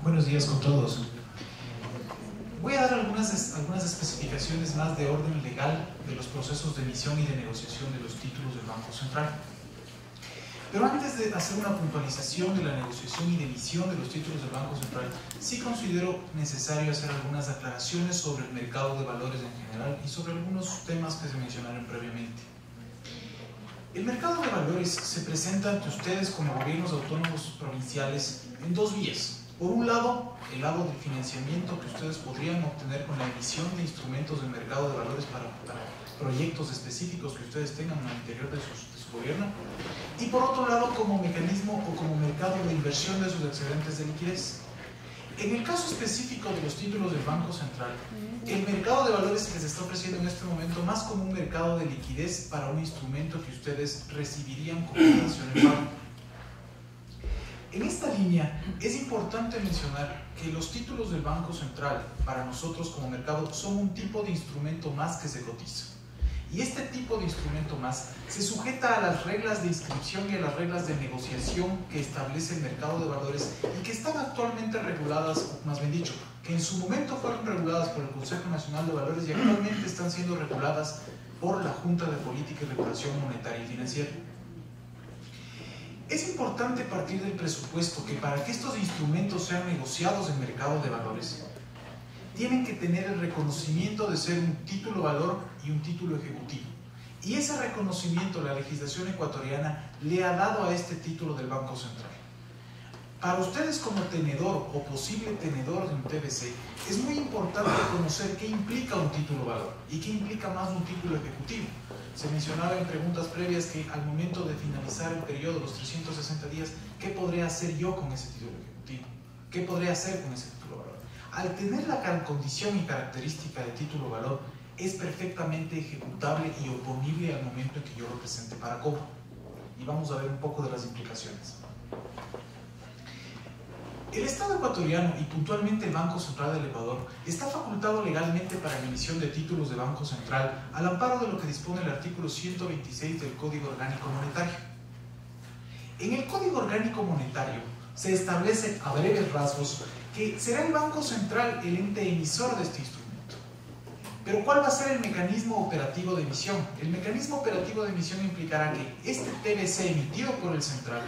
Buenos días con todos. Voy a dar algunas especificaciones más de orden legal de los procesos de emisión y de negociación de los títulos del Banco Central. Pero antes de hacer una puntualización de la negociación y de emisión de los títulos del Banco Central, sí considero necesario hacer algunas aclaraciones sobre el mercado de valores en general y sobre algunos temas que se mencionaron previamente. El mercado de valores se presenta ante ustedes como gobiernos autónomos provinciales en dos vías. Por un lado, el lado del financiamiento que ustedes podrían obtener con la emisión de instrumentos del mercado de valores para proyectos específicos que ustedes tengan al interior de su gobierno. Y por otro lado, como mecanismo o como mercado de inversión de sus excedentes de liquidez. En el caso específico de los títulos del Banco Central, el mercado de valores se les está ofreciendo en este momento más como un mercado de liquidez para un instrumento que ustedes recibirían como dación en pago. En esta línea es importante mencionar que los títulos del Banco Central para nosotros como mercado son un tipo de instrumento más que se cotiza. Y este tipo de instrumento más se sujeta a las reglas de inscripción y a las reglas de negociación que establece el mercado de valores y que están actualmente reguladas, más bien dicho, que en su momento fueron reguladas por el Consejo Nacional de Valores y actualmente están siendo reguladas por la Junta de Política y Regulación Monetaria y Financiera. Es importante partir del presupuesto que para que estos instrumentos sean negociados en mercado de valores, tienen que tener el reconocimiento de ser un título valor y un título ejecutivo. Y ese reconocimiento la legislación ecuatoriana le ha dado a este título del Banco Central. Para ustedes como tenedor o posible tenedor de un TBC, es muy importante conocer qué implica un título valor y qué implica más un título ejecutivo. Se mencionaba en preguntas previas que al momento de finalizar el periodo, los 360 días, ¿qué podría hacer yo con ese título ejecutivo? ¿Qué podría hacer con ese título valor? Al tener la condición y característica de título valor, es perfectamente ejecutable y oponible al momento en que yo lo presente para cobro. Y vamos a ver un poco de las implicaciones. El Estado ecuatoriano y puntualmente el Banco Central del Ecuador está facultado legalmente para la emisión de títulos de Banco Central al amparo de lo que dispone el artículo 126 del Código Orgánico Monetario. En el Código Orgánico Monetario se establece a breves rasgos que será el Banco Central el ente emisor de este instrumento. Pero ¿cuál va a ser el mecanismo operativo de emisión? El mecanismo operativo de emisión implicará que este TBC emitido por el Central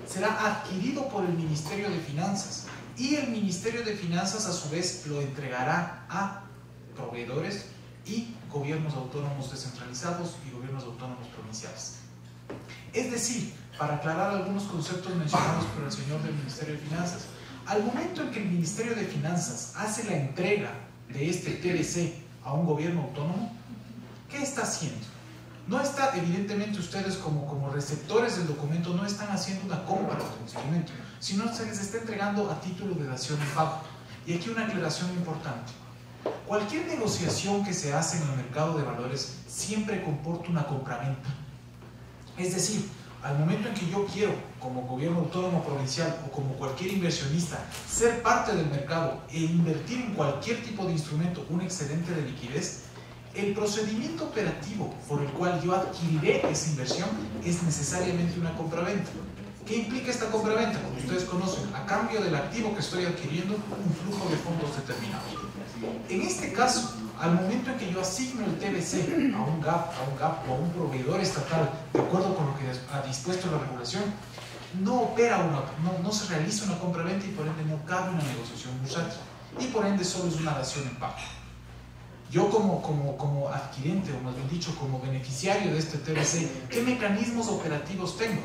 será adquirido por el Ministerio de Finanzas y el Ministerio de Finanzas a su vez lo entregará a proveedores y gobiernos autónomos descentralizados y gobiernos autónomos provinciales. Es decir, para aclarar algunos conceptos mencionados por el señor del Ministerio de Finanzas, al momento en que el Ministerio de Finanzas hace la entrega de este TBC a un gobierno autónomo, ¿qué está haciendo? No está, evidentemente ustedes como receptores del documento no están haciendo una compra del instrumento, sino se les está entregando a título de dación en pago. Y aquí una aclaración importante. Cualquier negociación que se hace en el mercado de valores siempre comporta una compraventa. Es decir, al momento en que yo quiero, como gobierno autónomo provincial o como cualquier inversionista, ser parte del mercado e invertir en cualquier tipo de instrumento un excedente de liquidez, el procedimiento operativo por el cual yo adquiriré esa inversión es necesariamente una compraventa. ¿Qué implica esta compraventa? Como ustedes conocen, a cambio del activo que estoy adquiriendo, un flujo de fondos determinado. En este caso, al momento en que yo asigno el TBC a un GAP o a un proveedor estatal, de acuerdo con lo que ha dispuesto la regulación, no se realiza una compraventa y por ende no cabe una negociación bursátil. Y por ende solo es una dación en pago. Yo como adquirente, o más bien dicho, como beneficiario de este TBC, ¿qué mecanismos operativos tengo?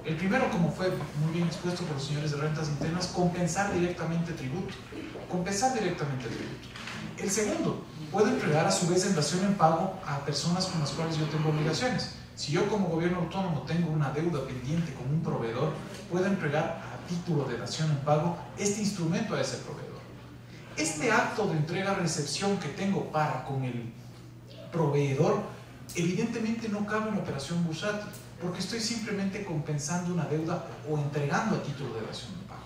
El primero, como fue muy bien expuesto por los señores de rentas internas, compensar directamente tributo. Compensar directamente tributo. El segundo, puedo entregar a su vez en dación en pago a personas con las cuales yo tengo obligaciones. Si yo como gobierno autónomo tengo una deuda pendiente con un proveedor, puedo entregar a título de dación en pago este instrumento a ese proveedor. Este acto de entrega-recepción que tengo para con el proveedor, evidentemente no cabe una operación bursátil, porque estoy simplemente compensando una deuda o entregando a título de dación en pago.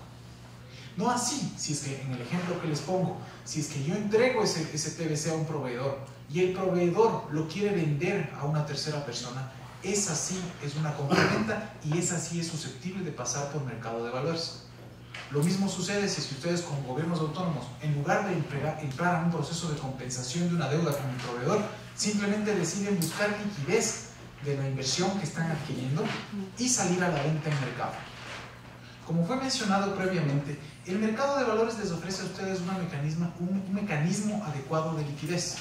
No así, si es que en el ejemplo que les pongo, si es que yo entrego ese TBC a un proveedor y el proveedor lo quiere vender a una tercera persona, esa sí es una compraventa y esa sí es susceptible de pasar por mercado de valores. Lo mismo sucede si ustedes como gobiernos autónomos, en lugar de entrar a un proceso de compensación de una deuda con el proveedor, simplemente deciden buscar liquidez de la inversión que están adquiriendo y salir a la venta en mercado. Como fue mencionado previamente, el mercado de valores les ofrece a ustedes un mecanismo adecuado de liquidez.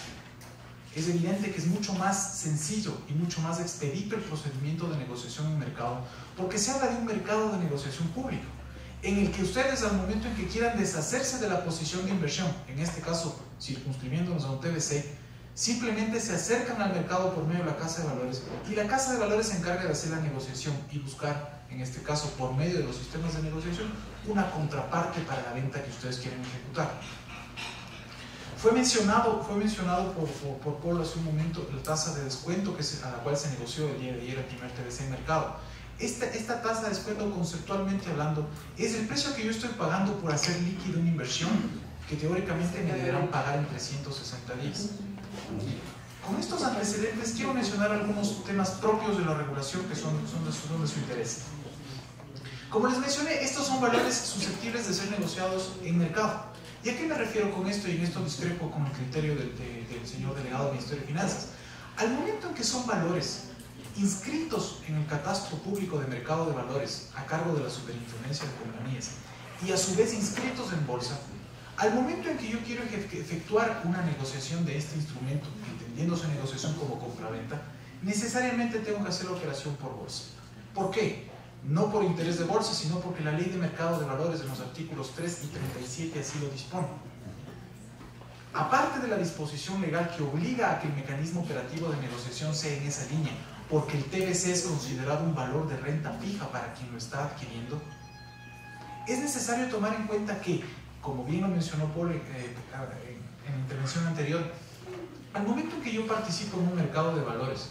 Es evidente que es mucho más sencillo y mucho más expedito el procedimiento de negociación en mercado, porque se habla de un mercado de negociación público, en el que ustedes al momento en que quieran deshacerse de la posición de inversión, en este caso circunscribiéndonos a un TBC, simplemente se acercan al mercado por medio de la Casa de Valores y la Casa de Valores se encarga de hacer la negociación y buscar, en este caso por medio de los sistemas de negociación, una contraparte para la venta que ustedes quieren ejecutar. Fue mencionado por Paul hace un momento la tasa de descuento a la cual se negoció el día de ayer el primer TBC en mercado. Esta tasa de descuento, conceptualmente hablando, es el precio que yo estoy pagando por hacer líquida una inversión que teóricamente me deberán pagar en 360 días. Con estos antecedentes quiero mencionar algunos temas propios de la regulación que son de su interés. Como les mencioné, estos son valores susceptibles de ser negociados en mercado. ¿Y a qué me refiero con esto? Y en esto discrepo con el criterio del señor delegado del Ministerio de Finanzas. Al momento en que son valores inscritos en el catastro público de mercado de valores a cargo de la Superintendencia de Compañías y a su vez inscritos en bolsa, al momento en que yo quiero efectuar una negociación de este instrumento, entendiéndose negociación como compraventa, necesariamente tengo que hacer la operación por bolsa. ¿Por qué? No por interés de bolsa, sino porque la Ley de Mercado de Valores en los artículos 3 y 37 así lo dispone. Aparte de la disposición legal que obliga a que el mecanismo operativo de negociación sea en esa línea, porque el TBC es considerado un valor de renta fija para quien lo está adquiriendo, es necesario tomar en cuenta que, como bien lo mencionó Paul en la intervención anterior, al momento en que yo participo en un mercado de valores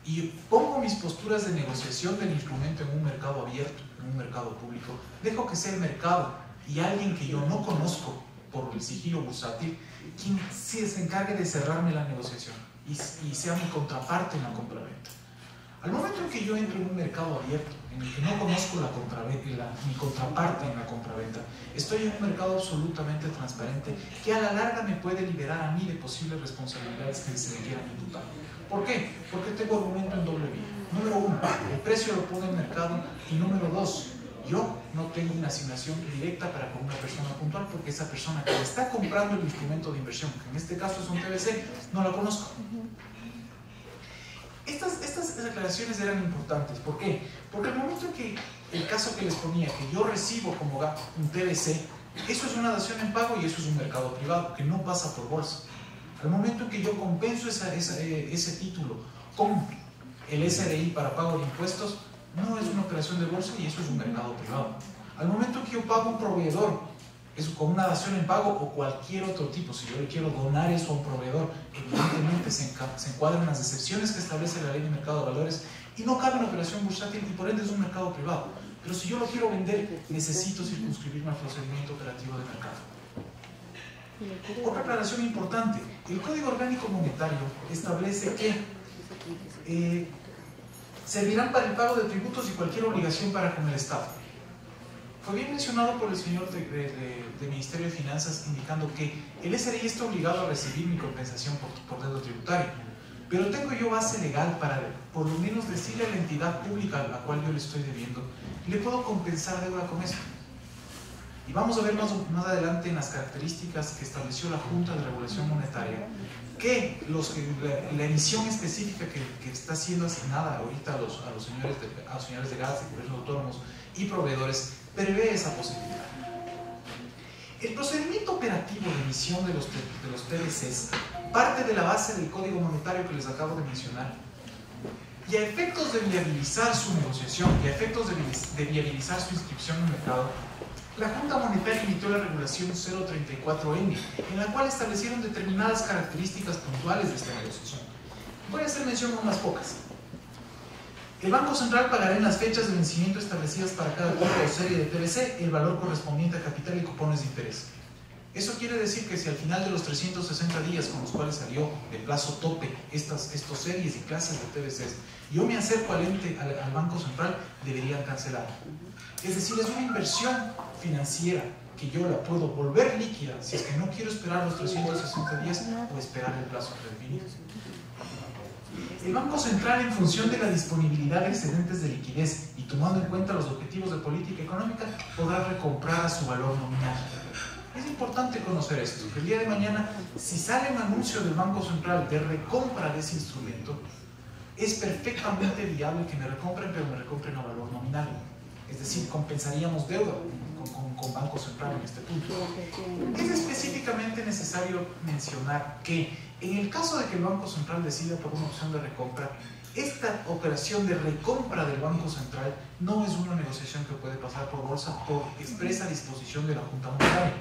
y pongo mis posturas de negociación del instrumento en un mercado abierto, en un mercado público, dejo que sea el mercado y alguien que yo no conozco por el sigilo bursátil quien se encargue de cerrarme la negociación y sea mi contraparte en la compraventa. Al momento en que yo entro en un mercado abierto, en el que no conozco mi contraparte en la compraventa, estoy en un mercado absolutamente transparente que a la larga me puede liberar a mí de posibles responsabilidades que se me quieran imputar. ¿Por qué? Porque tengo argumento en doble vía. Número uno, el precio lo pone el mercado, y número dos, yo no tengo una asignación directa para con una persona puntual porque esa persona que está comprando el instrumento de inversión, que en este caso es un TBC, no la conozco. Estas aclaraciones eran importantes. ¿Por qué? Porque al momento en que el caso que les ponía, que yo recibo como un TBC, eso es una dación en pago y eso es un mercado privado que no pasa por bolsa. Al momento en que yo compenso ese título con el SRI para pago de impuestos, no es una operación de bolsa y eso es un mercado privado. Al momento en que yo pago a un proveedor, eso con una dación en pago o cualquier otro tipo, si yo le quiero donar eso a un proveedor, evidentemente se encuadran las excepciones que establece la Ley de Mercado de Valores y no cabe una operación bursátil y por ende es un mercado privado. Pero si yo lo quiero vender, necesito circunscribirme al procedimiento operativo de mercado. Otra aclaración importante, el Código Orgánico Monetario establece que servirán para el pago de tributos y cualquier obligación para con el Estado. Fue bien mencionado por el señor del Ministerio de Finanzas indicando que el SRI está obligado a recibir mi compensación por deuda tributaria, pero tengo yo base legal para por lo menos decirle a la entidad pública a la cual yo le estoy debiendo, le puedo compensar deuda con eso. Y vamos a ver más adelante en las características que estableció la Junta de Regulación Monetaria que la emisión específica que está siendo asignada ahorita a los señores de gas, de gobiernos autónomos y proveedores prevé esa posibilidad. El procedimiento operativo de emisión de los TBCs parte de la base del Código Monetario que les acabo de mencionar y a efectos de viabilizar su negociación y a efectos de viabilizar su inscripción en el mercado, la Junta Monetaria emitió la regulación 034N, en la cual establecieron determinadas características puntuales de esta negociación. Voy a hacer mención a unas pocas. El Banco Central pagará en las fechas de vencimiento establecidas para cada cuota o serie de TBC el valor correspondiente a capital y cupones de interés. Eso quiere decir que si al final de los 360 días con los cuales salió de plazo tope estos series y clases de TVCs, yo me acerco al ente, al Banco Central, deberían cancelar. Es decir, es una inversión financiera que yo la puedo volver líquida si es que no quiero esperar los 360 días o esperar el plazo predefinido. El Banco Central, en función de la disponibilidad de excedentes de liquidez y tomando en cuenta los objetivos de política económica, podrá recomprar a su valor nominal. Es importante conocer esto, que el día de mañana, si sale un anuncio del Banco Central de recompra de ese instrumento, es perfectamente viable que me recompren, pero me recompren a valor nominal. Es decir, compensaríamos deuda con Banco Central en este punto. Es específicamente necesario mencionar que en el caso de que el Banco Central decida por una opción de recompra, esta operación de recompra del Banco Central no es una negociación que puede pasar por bolsa por expresa disposición de la Junta Monetaria.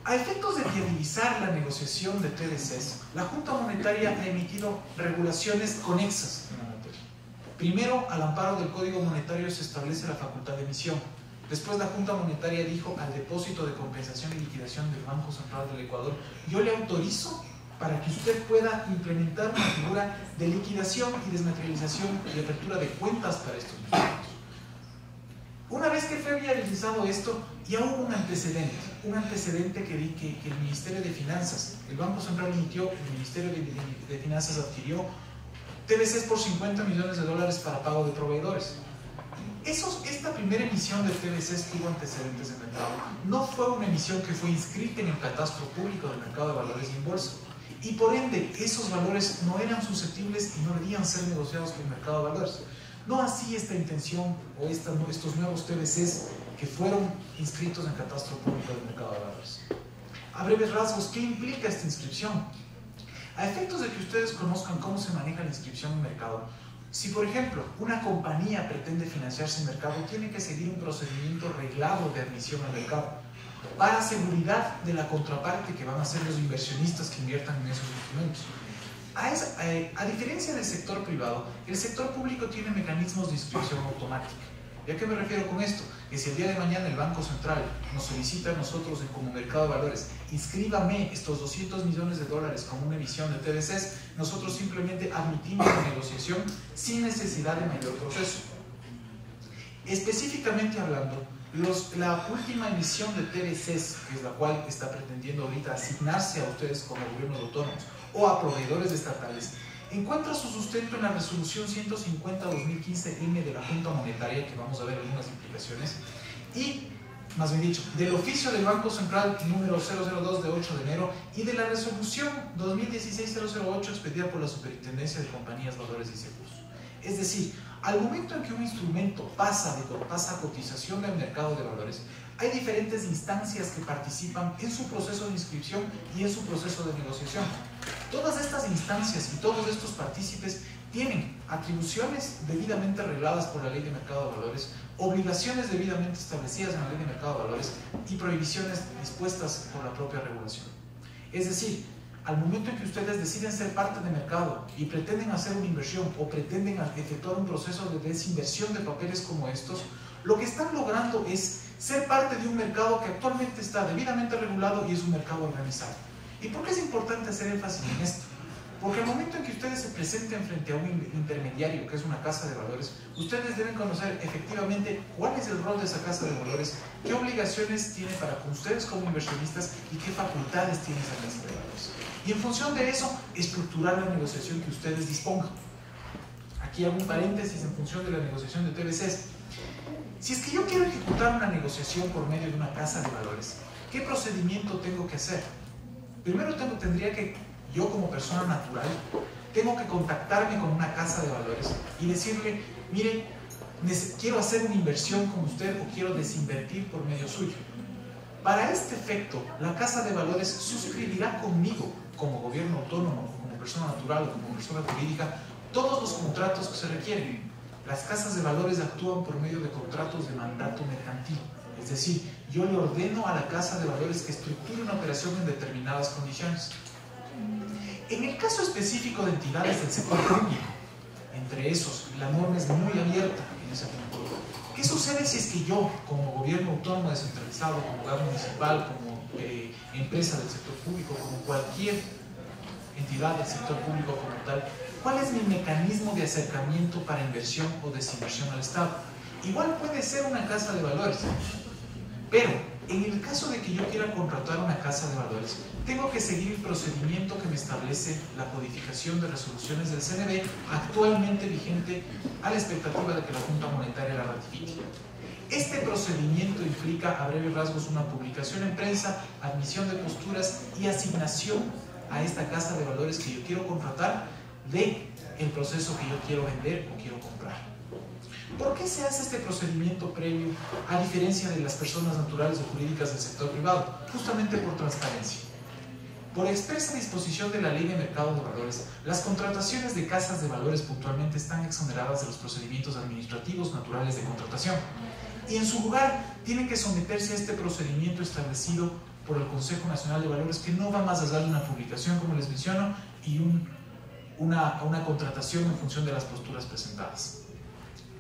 A efectos de viabilizar la negociación de TVCs, la Junta Monetaria ha emitido regulaciones conexas en la materia. Primero, al amparo del Código Monetario se establece la facultad de emisión. Después la Junta Monetaria dijo al depósito de compensación y liquidación del Banco Central del Ecuador: yo le autorizo para que usted pueda implementar una figura de liquidación y desmaterialización y apertura de cuentas para estos instrumentos. Una vez que fue viabilizado esto, ya hubo un antecedente que el Ministerio de Finanzas, el Banco Central emitió, el Ministerio de Finanzas adquirió TVCs por $50 millones para pago de proveedores. Esta primera emisión de TVCs tuvo antecedentes de mercado. No fue una emisión que fue inscrita en el catastro público del mercado de valores y en bolsa. Y por ende, esos valores no eran susceptibles y no debían ser negociados con el mercado de valores. No así esta intención o estos nuevos TVCs que fueron inscritos en el catastro público del mercado de valores. A breves rasgos, ¿qué implica esta inscripción? A efectos de que ustedes conozcan cómo se maneja la inscripción en mercado, si por ejemplo una compañía pretende financiarse en mercado, tiene que seguir un procedimiento reglado de admisión al mercado para seguridad de la contraparte que van a ser los inversionistas que inviertan en esos instrumentos. A diferencia del sector privado, el sector público tiene mecanismos de inscripción automática. ¿Y a qué me refiero con esto? Que si el día de mañana el Banco Central nos solicita a nosotros como mercado de valores, inscríbame estos $200 millones como una emisión de TVCs, nosotros simplemente admitimos la negociación sin necesidad de mayor proceso. Específicamente hablando, la última emisión de TVCs, que es la cual está pretendiendo ahorita asignarse a ustedes como gobiernos autónomos o a proveedores estatales, encuentra su sustento en la resolución 150-2015-M de la Junta Monetaria, que vamos a ver algunas implicaciones, y, más bien dicho, del oficio del Banco Central número 002 de 8 de enero y de la resolución 2016-008 expedida por la Superintendencia de Compañías, Valores y Seguros. Es decir, al momento en que un instrumento pasa a cotización del mercado de valores, hay diferentes instancias que participan en su proceso de inscripción y en su proceso de negociación. Todas estas instancias y todos estos partícipes tienen atribuciones debidamente regladas por la Ley de Mercado de Valores, obligaciones debidamente establecidas en la Ley de Mercado de Valores y prohibiciones dispuestas por la propia regulación. Es decir, al momento en que ustedes deciden ser parte de mercado y pretenden hacer una inversión o pretenden efectuar un proceso de desinversión de papeles como estos, lo que están logrando es ser parte de un mercado que actualmente está debidamente regulado y es un mercado organizado. ¿Y por qué es importante hacer énfasis en esto? Porque al momento en que ustedes se presenten frente a un intermediario, que es una casa de valores, ustedes deben conocer efectivamente cuál es el rol de esa casa de valores, qué obligaciones tiene para con ustedes como inversionistas y qué facultades tiene esa casa de valores. Y en función de eso, estructurar la negociación que ustedes dispongan. Aquí hago un paréntesis en función de la negociación de TVCs. Si es que yo quiero ejecutar una negociación por medio de una casa de valores, ¿qué procedimiento tengo que hacer? Primero tendría que, yo como persona natural, tengo que contactarme con una casa de valores y decirle: mire, quiero hacer una inversión con usted o quiero desinvertir por medio suyo. Para este efecto, la casa de valores suscribirá conmigo, como gobierno autónomo, como persona natural o como persona jurídica, todos los contratos que se requieren. Las casas de valores actúan por medio de contratos de mandato mercantil. Es decir, yo le ordeno a la casa de valores que estructure una operación en determinadas condiciones. En el caso específico de entidades del sector público, entre esos, la norma es muy abierta en ese punto. ¿Qué sucede Sucede si es que yo, como gobierno autónomo descentralizado, como gobierno municipal, como empresa del sector público, como cualquier entidad del sector público como tal, ¿cuál es mi mecanismo de acercamiento para inversión o desinversión al Estado? Igual puede ser una casa de valores, pero en el caso de que yo quiera contratar una casa de valores, tengo que seguir el procedimiento que me establece la codificación de resoluciones del CNB actualmente vigente a la expectativa de que la Junta Monetaria la ratifique. Este procedimiento implica a breves rasgos una publicación en prensa, admisión de posturas y asignación a esta casa de valores que yo quiero contratar de el proceso que yo quiero vender o quiero comprar. ¿Por qué se hace este procedimiento previo a diferencia de las personas naturales o jurídicas del sector privado? Justamente por transparencia. Por expresa disposición de la Ley de Mercado de Valores, las contrataciones de casas de valores puntualmente están exoneradas de los procedimientos administrativos naturales de contratación y en su lugar tienen que someterse a este procedimiento establecido por el Consejo Nacional de Valores, que no va más allá de una publicación, como les menciono, y una contratación en función de las posturas presentadas.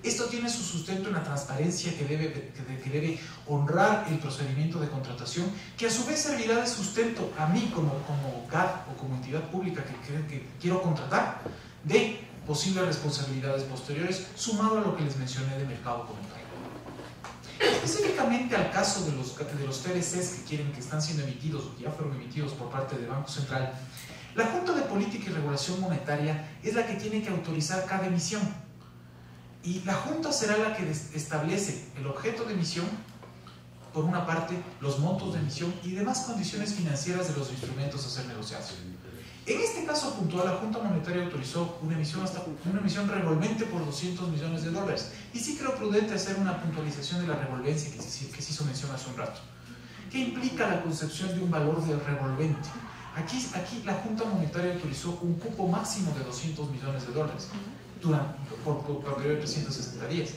Esto tiene su sustento en la transparencia que debe honrar el procedimiento de contratación, que a su vez servirá de sustento a mí como GAD o como entidad pública que quiero contratar, de posibles responsabilidades posteriores, sumado a lo que les mencioné de mercado comunitario. Específicamente al caso de los TBCs que están siendo emitidos o que ya fueron emitidos por parte del Banco Central, la Junta de Política y Regulación Monetaria es la que tiene que autorizar cada emisión. Y la Junta será la que establece el objeto de emisión, por una parte, los montos de emisión y demás condiciones financieras de los instrumentos a ser negociados. En este caso puntual, la Junta Monetaria autorizó una emisión revolvente por $200 millones. Y sí creo prudente hacer una puntualización de la revolvencia que se hizo mención hace un rato. ¿Qué implica la concepción de un valor de revolvente? Aquí la Junta Monetaria autorizó un cupo máximo de $200 millones por periodo de 360 días.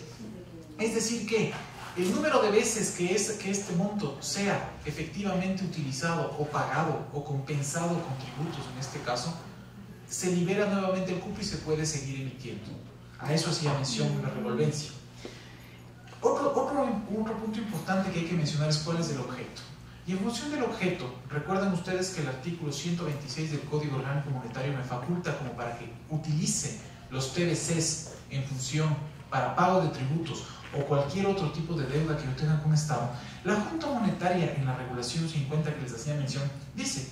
Es decir que el número de veces que este monto sea efectivamente utilizado o pagado o compensado con tributos, en este caso, se libera nuevamente el cupo y se puede seguir emitiendo. A eso hacía mención la revolvencia. Otro punto importante que hay que mencionar es cuál es el objeto. Y en función del objeto, recuerdan ustedes que el artículo 126 del Código Orgánico Monetario me faculta como para que utilice los TBCs en función para pago de tributos o cualquier otro tipo de deuda que yo tenga con Estado. La Junta Monetaria en la regulación 50 que les hacía mención dice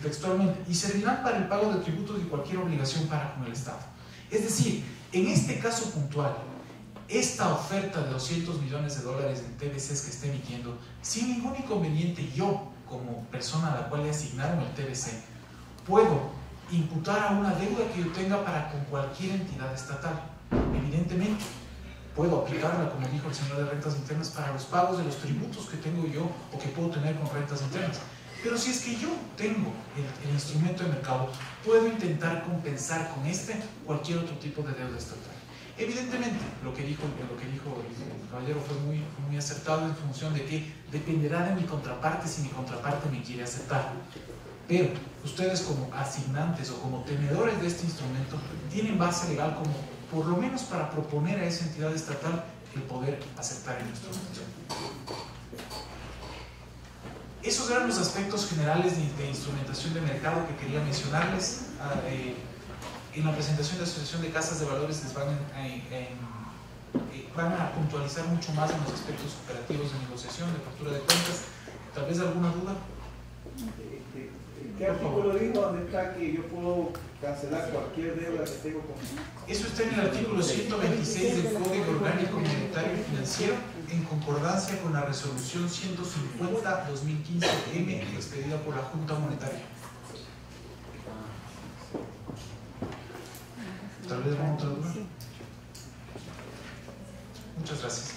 textualmente: y servirán para el pago de tributos y cualquier obligación para con el Estado. Es decir, en este caso puntual, esta oferta de $200 millones en TBCs que esté emitiendo, sin ningún inconveniente, yo como persona a la cual le asignaron el TBC puedo imputar a una deuda que yo tenga para con cualquier entidad estatal. Evidentemente puedo aplicarla, como dijo el señor de rentas internas, para los pagos de los tributos que tengo yo o que puedo tener con rentas internas. Pero si es que yo tengo el instrumento de mercado, puedo intentar compensar con cualquier otro tipo de deuda estatal. Evidentemente, lo que dijo el caballero fue muy acertado en función de que dependerá de mi contraparte si mi contraparte me quiere aceptar. Pero ustedes como asignantes o como tenedores de este instrumento tienen base legal como, por lo menos para proponer a esa entidad estatal el poder aceptar el instrumento. Esos eran los aspectos generales de instrumentación de mercado que quería mencionarles. En la presentación de la Asociación de Casas de Valores les van a puntualizar mucho más en los aspectos operativos de negociación, de apertura de cuentas. ¿Tal vez alguna duda? ¿Qué artículo dijo donde está que yo puedo cancelar cualquier deuda que tengo con? Eso está en el artículo 126 del Código Orgánico Monetario y Financiero, en concordancia con la resolución 150/2015-M expedida por la Junta Monetaria. ¿Tal vez alguna otra duda? Muchas gracias.